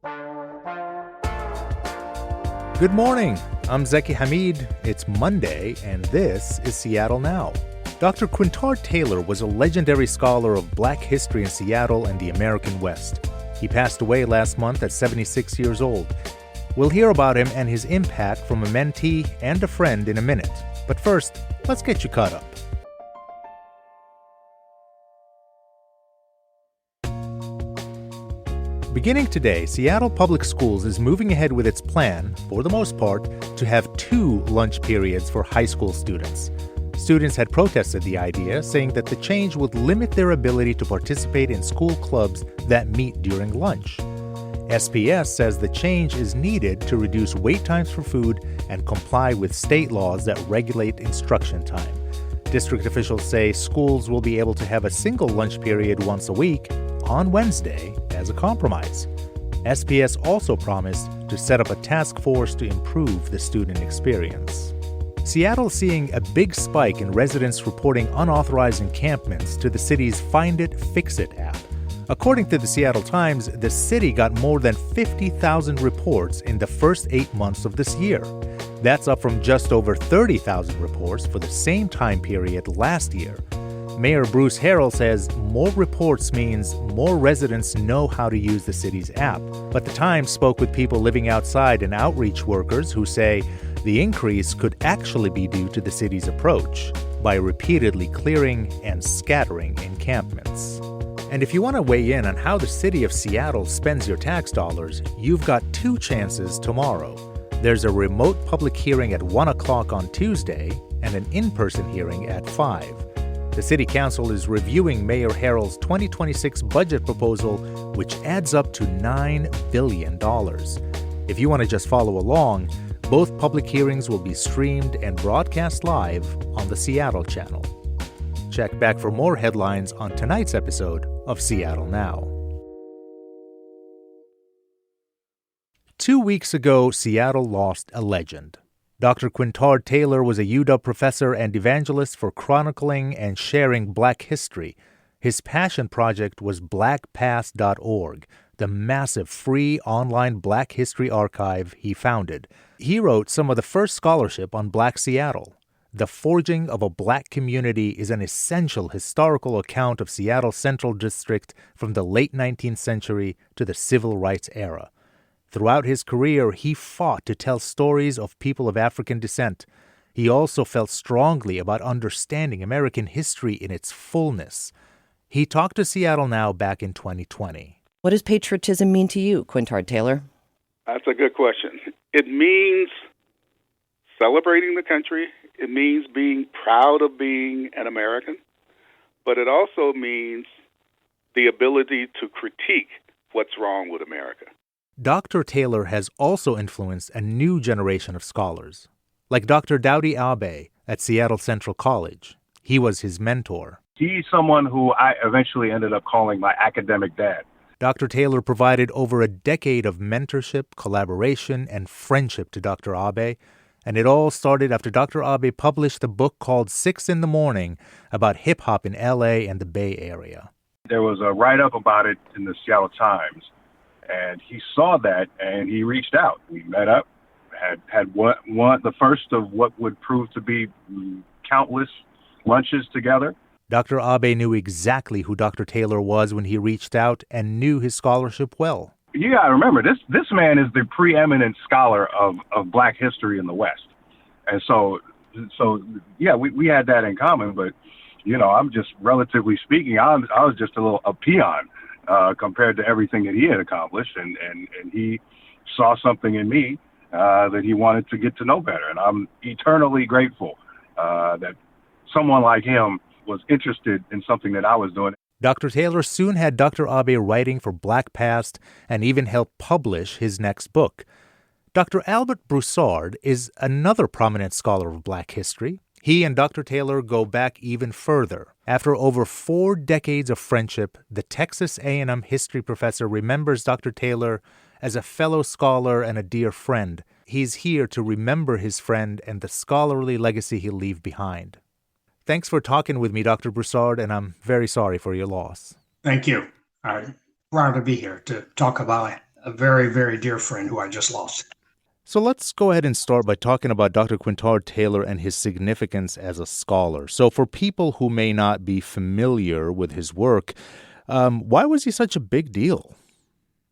Good morning. I'm Zeki Hamid. It's Monday, and this is Seattle Now. Dr. Quintard Taylor was a legendary scholar of Black history in Seattle and the American West. He passed away last month at 76 years old. We'll hear about him and his impact from a mentee and a friend in a minute. But first, let's get you caught up. Beginning today, Seattle Public Schools is moving ahead with its plan, for the most part, to have 2 lunch periods for high school students. Students had protested the idea, saying that the change would limit their ability to participate in school clubs that meet during lunch. SPS says the change is needed to reduce wait times for food and comply with state laws that regulate instruction time. District officials say schools will be able to have a single lunch period once a week on Wednesday as a compromise. SPS also promised to set up a task force to improve the student experience. Seattle's seeing a big spike in residents reporting unauthorized encampments to the city's Find It, Fix It app. According to the Seattle Times, the city got more than 50,000 reports in the first 8 months of this year. That's up from just over 30,000 reports for the same time period last year. Mayor Bruce Harrell says more reports means more residents know how to use the city's app. But the Times spoke with people living outside and outreach workers who say the increase could actually be due to the city's approach by repeatedly clearing and scattering encampments. And if you want to weigh in on how the city of Seattle spends your tax dollars, you've got 2 chances tomorrow. There's a remote public hearing at 1 o'clock on Tuesday and an in-person hearing at 5. The City Council is reviewing Mayor Harrell's 2026 budget proposal, which adds up to $9 billion. If you want to just follow along, both public hearings will be streamed and broadcast live on the Seattle channel. Check back for more headlines on tonight's episode of Seattle Now. 2 weeks ago, Seattle lost a legend. Dr. Quintard Taylor was a UW professor and evangelist for chronicling and sharing Black history. His passion project was blackpast.org, the massive free online Black history archive he founded. He wrote some of the first scholarship on Black Seattle. The Forging of a Black Community is an essential historical account of Seattle's Central District from the late 19th century to the Civil Rights era. Throughout his career, he fought to tell stories of people of African descent. He also felt strongly about understanding American history in its fullness. He talked to Seattle Now back in 2020. What does patriotism mean to you, Quintard Taylor? That's a good question. It means celebrating the country. It means being proud of being an American. But it also means the ability to critique what's wrong with America. Dr. Taylor has also influenced a new generation of scholars, like Dr. Dowdy Abe at Seattle Central College. He was his mentor. He's someone who I eventually ended up calling my academic dad. Dr. Taylor provided over a decade of mentorship, collaboration, and friendship to Dr. Abe, and it all started after Dr. Abe published a book called 6 in the Morning about hip-hop in L.A. and the Bay Area. There was a write-up about it in the Seattle Times, and he saw that, and he reached out. We met up, had one the first of what would prove to be countless lunches together. Dr. Abe knew exactly who Dr. Taylor was when he reached out and knew his scholarship well. You got to remember, this man is the preeminent scholar of Black history in the West. And so yeah, we had that in common, but, you know, I'm just, relatively speaking, I was just a peon compared to everything that he had accomplished. And he saw something in me that he wanted to get to know better. And I'm eternally grateful that someone like him was interested in something that I was doing. Dr. Taylor soon had Dr. Abe writing for Black Past and even helped publish his next book. Dr. Albert Broussard is another prominent scholar of Black history. He and Dr. Taylor go back even further. After over 4 decades of friendship, the Texas A&M history professor remembers Dr. Taylor as a fellow scholar and a dear friend. He's here to remember his friend and the scholarly legacy he'll leave behind. Thanks for talking with me, Dr. Broussard, and I'm very sorry for your loss. Thank you. I'm proud to be here to talk about a very, very dear friend who I just lost. So let's go ahead and start by talking about Dr. Quintard Taylor and his significance as a scholar. So for people who may not be familiar with his work, why was he such a big deal?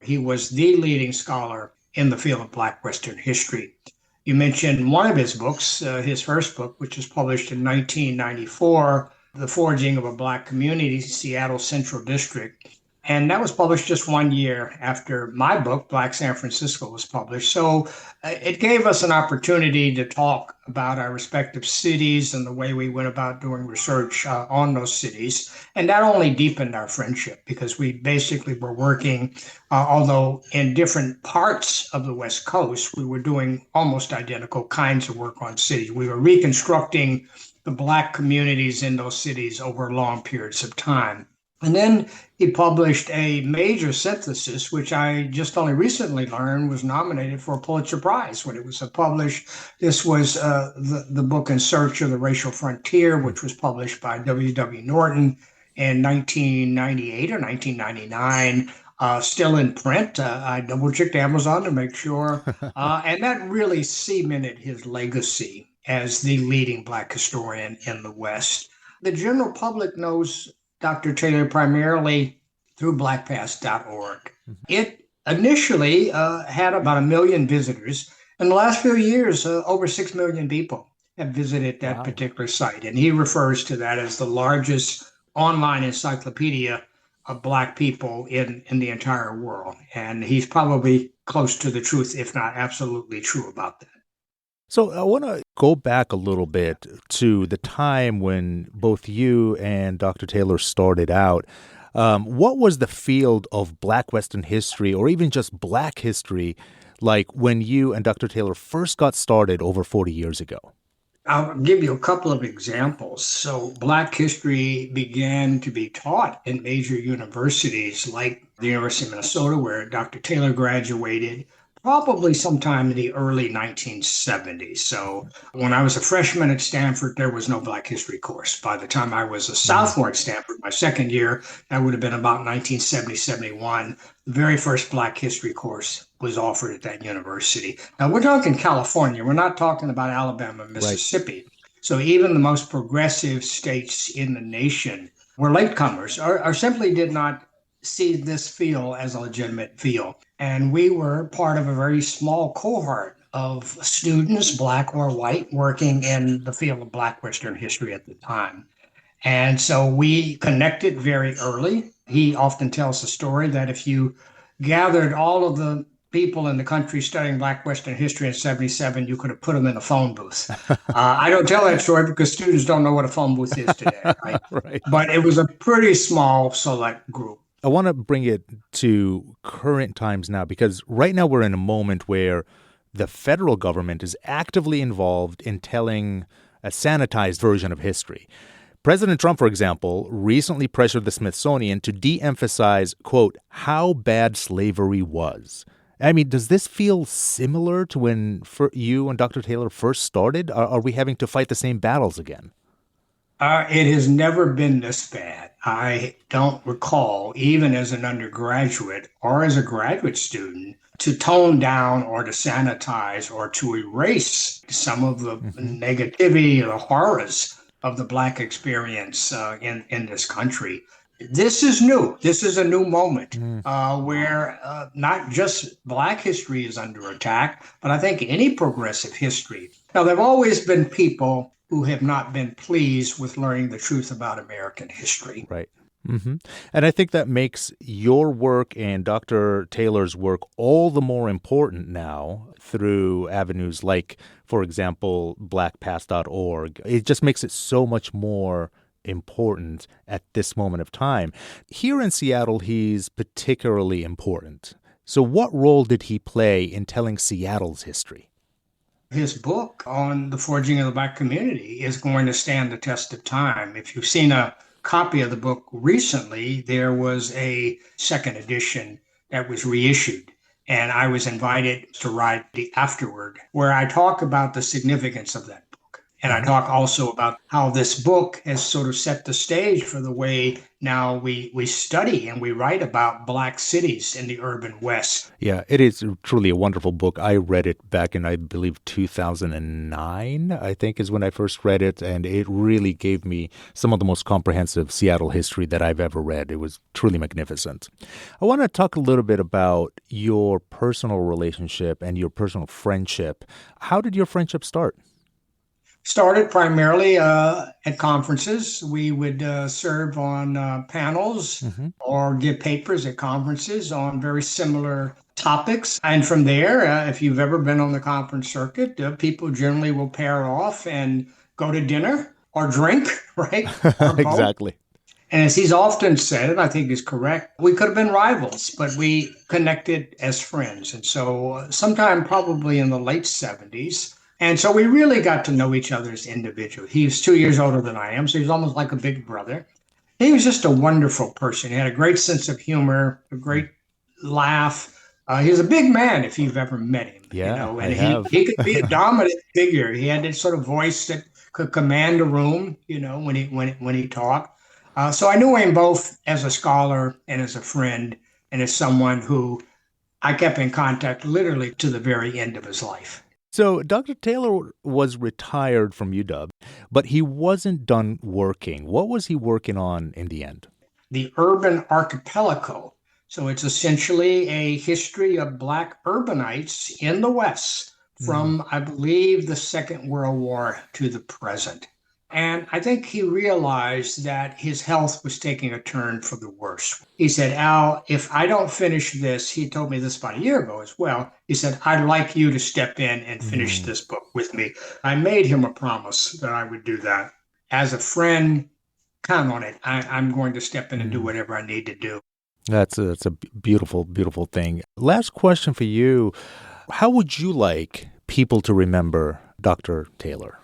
He was the leading scholar in the field of Black Western history. You mentioned one of his books, his first book, which was published in 1994, The Forging of a Black Community, Seattle Central District. And that was published just 1 year after my book, Black San Francisco, was published. So it gave us an opportunity to talk about our respective cities and the way we went about doing research on those cities. And that only deepened our friendship because we basically were working, although in different parts of the West Coast, we were doing almost identical kinds of work on cities. We were reconstructing the Black communities in those cities over long periods of time. And then he published a major synthesis, which I just only recently learned was nominated for a Pulitzer Prize when it was published. This was the book In Search of the Racial Frontier, which was published by W.W. Norton in 1998 or 1999, still in print. I double-checked Amazon to make sure. And that really cemented his legacy as the leading Black historian in the West. The general public knows Dr. Taylor primarily through blackpast.org. It initially had about 1 million visitors. In the last few years, over 6 million people have visited that particular site. And he refers to that as the largest online encyclopedia of Black people in the entire world. And he's probably close to the truth, if not absolutely true about that. So I want to go back a little bit to the time when both you and Dr. Taylor started out. What was the field of Black Western history, or even just Black history, like when you and Dr. Taylor first got started over 40 years ago? I'll give you a couple of examples. So Black history began to be taught in major universities like the University of Minnesota, where Dr. Taylor graduated, probably sometime in the early 1970s. So when I was a freshman at Stanford, there was no Black history course. By the time I was a sophomore at Stanford, my second year, that would have been about 1970, 71. The very first Black history course was offered at that university. Now, we're talking California. We're not talking about Alabama, Mississippi. Right. So even the most progressive states in the nation were latecomers or simply did not see this field as a legitimate field. And we were part of a very small cohort of students, Black or white, working in the field of Black Western history at the time. And so we connected very early. He often tells the story that if you gathered all of the people in the country studying Black Western history in 77, you could have put them in a phone booth. I don't tell that story because students don't know what a phone booth is today, right? Right. But it was a pretty small select group. I want to bring it to current times now, because right now we're in a moment where the federal government is actively involved in telling a sanitized version of history. President Trump, for example, recently pressured the Smithsonian to de-emphasize, quote, how bad slavery was. I mean, does this feel similar to when you and Dr. Taylor first started? Are we having to fight the same battles again? It has never been this bad. I don't recall, even as an undergraduate or as a graduate student, to tone down or to sanitize or to erase some of the negativity or the horrors of the Black experience in this country. This is new. This is a new moment where not just Black history is under attack, but I think any progressive history. Now, there have always been people who have not been pleased with learning the truth about American history. Right. Mm-hmm. And I think that makes your work and Dr. Taylor's work all the more important now through avenues like, for example, blackpast.org. It just makes it so much more important at this moment of time. Here in Seattle, he's particularly important. So what role did he play in telling Seattle's history? His book on the forging of the Black community is going to stand the test of time. If you've seen a copy of the book recently, there was a second edition that was reissued. And I was invited to write the afterword, where I talk about the significance of that book And I talk also about how this book has sort of set the stage for the way now we study and we write about Black cities in the urban West. Yeah, it is truly a wonderful book. I read it back in, I believe, 2009, I think is when I first read it. And it really gave me some of the most comprehensive Seattle history that I've ever read. It was truly magnificent. I want to talk a little bit about your personal relationship and your personal friendship. How did your friendship start? Started primarily at conferences. We would serve on panels or give papers at conferences on very similar topics. And from there, if you've ever been on the conference circuit, people generally will pair off and go to dinner or drink, right? Or both. Exactly. And as he's often said, and I think is correct, we could have been rivals, but we connected as friends. And so sometime probably in the late 70s, and so we really got to know each other as individuals. He was 2 years older than I am, so he's almost like a big brother. He was just a wonderful person. He had a great sense of humor, a great laugh. He was a big man if you've ever met him. Yeah, and he could be a dominant figure. He had this sort of voice that could command a room, when he talked. So I knew him both as a scholar and as a friend and as someone who I kept in contact literally to the very end of his life. So Dr. Taylor was retired from UW, but he wasn't done working. What was he working on in the end? The Urban Archipelago. So it's essentially a history of Black urbanites in the West from, I believe, the Second World War to the present. And I think he realized that his health was taking a turn for the worse. He said, Al, if I don't finish this, he told me this about a year ago as well. He said, I'd like you to step in and finish this book with me. I made him a promise that I would do that. As a friend, count on it. I'm going to step in and do whatever I need to do. That's a beautiful, beautiful thing. Last question for you. How would you like people to remember Dr. Taylor?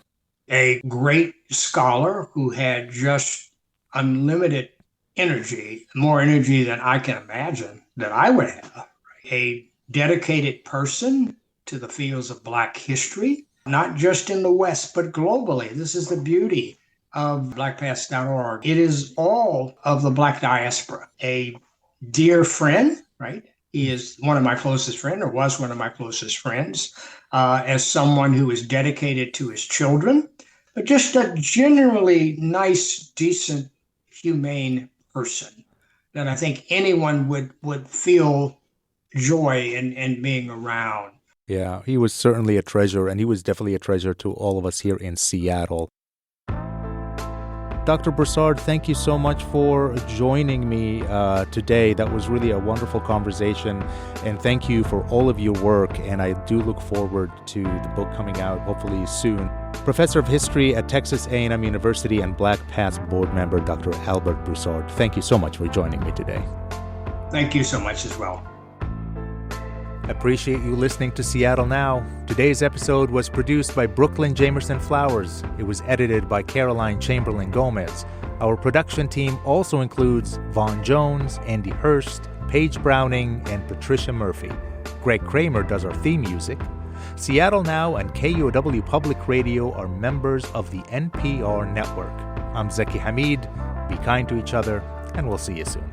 A great scholar who had just unlimited energy, more energy than I can imagine that I would have. A dedicated person to the fields of Black history, not just in the West, but globally. This is the beauty of blackpast.org. It is all of the Black diaspora. A dear friend, right? He is one of my closest friends, or was one of my closest friends, as someone who is dedicated to his children, but just a generally nice, decent, humane person that I think anyone would feel joy in being around. Yeah, he was certainly a treasure, and he was definitely a treasure to all of us here in Seattle. Dr. Broussard, thank you so much for joining me today. That was really a wonderful conversation, and thank you for all of your work, and I do look forward to the book coming out hopefully soon. Professor of History at Texas A&M University and Black Past board member Dr. Albert Broussard, thank you so much for joining me today. Thank you so much as well. Appreciate you listening to Seattle Now. Today's episode was produced by Brooklyn Jamerson Flowers. It was edited by Caroline Chamberlain Gomez. Our production team also includes Vaughn Jones, Andy Hurst, Paige Browning, and Patricia Murphy. Greg Kramer does our theme music. Seattle Now and KUOW Public Radio are members of the NPR network. I'm Zeki Hamid. Be kind to each other, and we'll see you soon.